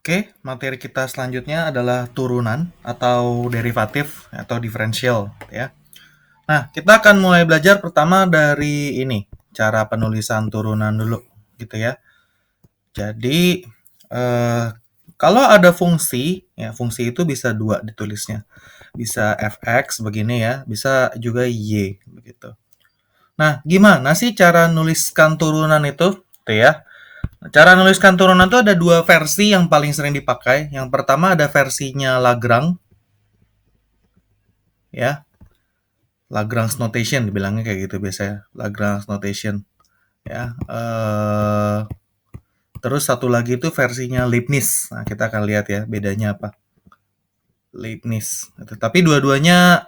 Oke, materi kita selanjutnya adalah turunan atau derivatif atau diferensial ya. Nah, kita akan mulai belajar pertama dari ini, cara penulisan turunan dulu gitu ya. Jadi eh, kalau ada fungsi, ya fungsi itu bisa dua ditulisnya. Bisa fx begini ya, bisa juga y begitu. Nah, gimana sih cara nuliskan turunan itu? Tuh ya. Cara nuliskan turunan itu ada dua versi yang paling sering dipakai. Yang pertama ada versinya Lagrange, ya. Lagrange notation dibilangnya kayak gitu biasanya. Lagrange notation, ya. Terus satu lagi itu versinya Leibniz. Nah, kita akan lihat ya bedanya apa. Leibniz. Tapi dua-duanya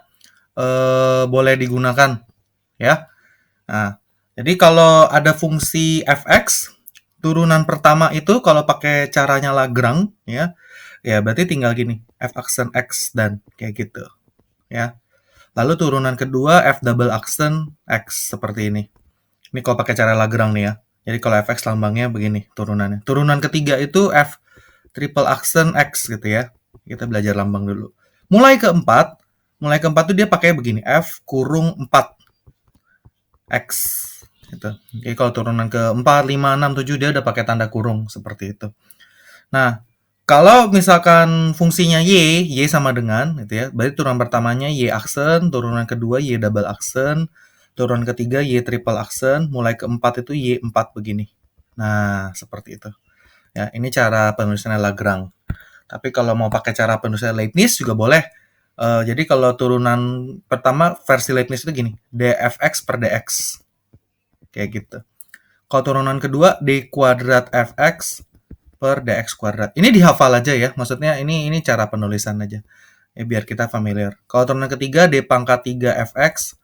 boleh digunakan, ya. Nah, jadi kalau ada fungsi fx, turunan pertama itu kalau pakai caranya Lagrange, ya, ya berarti tinggal gini, f aksen x dan kayak gitu, ya. Lalu turunan kedua f double aksen x seperti ini. Ini kalau pakai cara Lagrange nih ya. Jadi kalau fx lambangnya begini turunannya. Turunan ketiga itu f triple aksen x gitu ya. Kita belajar lambang dulu. Mulai keempat tuh dia pakai begini, f kurung 4 x gitu. Jadi kalau turunan ke 4, 5, 6, 7 dia udah pakai tanda kurung seperti itu. Nah, kalau misalkan fungsinya y sama dengan gitu ya, berarti turunan pertamanya y aksen, turunan kedua y double aksen, turunan ketiga y triple aksen, mulai keempat itu y4 begini. Nah, seperti itu. Ya, ini cara penulisannya Lagrange. Tapi kalau mau pakai cara penulisan Leibniz juga boleh. Jadi kalau turunan pertama versi Leibniz itu gini, dfx per dx. Kayak gitu. Kalau turunan kedua d kuadrat fx per dx kuadrat. Ini dihafal aja ya, maksudnya ini cara penulisan aja. Ya, biar kita familiar. Kalau turunan ketiga d pangkat 3 fx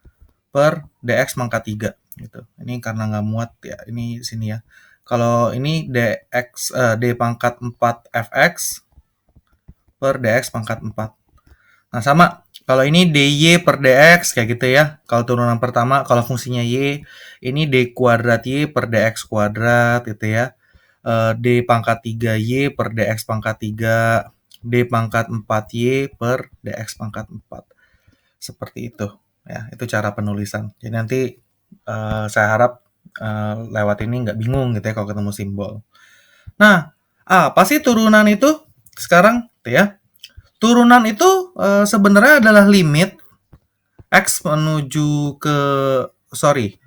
per dx pangkat 3 gitu. Ini karena nggak muat ya, ini sini ya. Kalau ini d pangkat 4 fx per dx pangkat 4. Nah, sama. Kalau ini dy per dx kayak gitu ya. Kalau turunan pertama, kalau fungsinya y, ini d kuadrat y per dx kuadrat gitu ya. D pangkat 3y per dx pangkat 3, D pangkat 4y per dx pangkat 4. Seperti itu. Ya, itu cara penulisan. Jadi nanti saya harap lewat ini nggak bingung gitu ya kalau ketemu simbol. Nah, apa sih turunan itu sekarang? Tuh ya. Turunan itu sebenarnya adalah limit x menuju ke sorry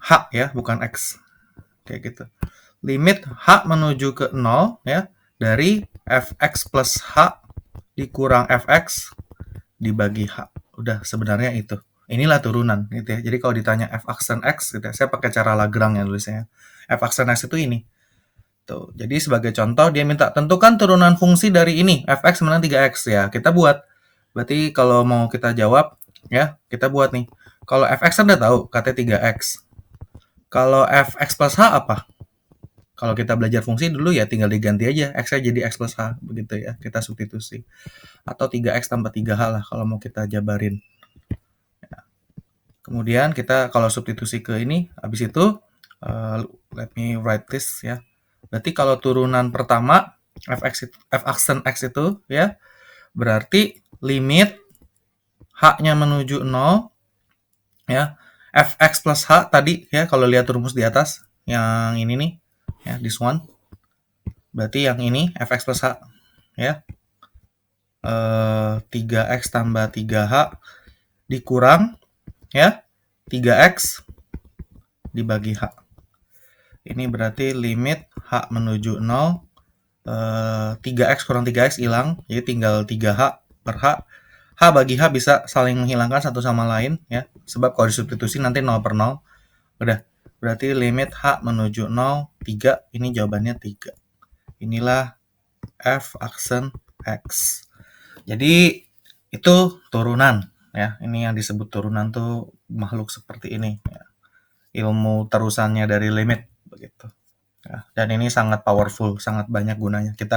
h ya, bukan x kayak gitu. Limit h menuju ke 0 ya dari fx plus h dikurang fx dibagi h. Udah sebenarnya itu. Inilah turunan gitu ya. Jadi kalau ditanya f aksen x gitu ya, saya pakai cara Lagrange ya tulisnya. F aksen x itu ini. Tuh. Jadi sebagai contoh dia minta tentukan turunan fungsi dari ini fx sama 3x ya. Kita buat. Berarti kalau mau kita jawab ya, kita buat nih. Kalau fx kan udah tahu katanya 3x. Kalau fx plus h apa? Kalau kita belajar fungsi dulu ya tinggal diganti aja x-nya jadi x plus h begitu ya. Kita substitusi. Atau 3x tambah 3h lah kalau mau kita jabarin. Ya. Kemudian kita kalau substitusi ke ini habis itu let me write this ya. Berarti kalau turunan pertama f aksen x itu ya berarti limit h-nya menuju 0 ya. Fx plus h tadi ya kalau lihat rumus di atas yang ini nih ya this one. Berarti yang ini fx plus h ya. 3x tambah 3h dikurang ya 3x dibagi h. Ini berarti limit h menuju 0 3x kurang 3x hilang, jadi tinggal 3h per h. H bagi H bisa saling menghilangkan satu sama lain ya. Sebab kalau disubstitusi nanti 0 per 0. Udah. Berarti limit H menuju 0 3. Ini jawabannya 3. Inilah F aksen X. Jadi itu turunan ya. Ini yang disebut turunan tuh makhluk seperti ini ya. Ilmu terusannya dari limit begitu. Ya, dan ini sangat powerful, sangat banyak gunanya. Kita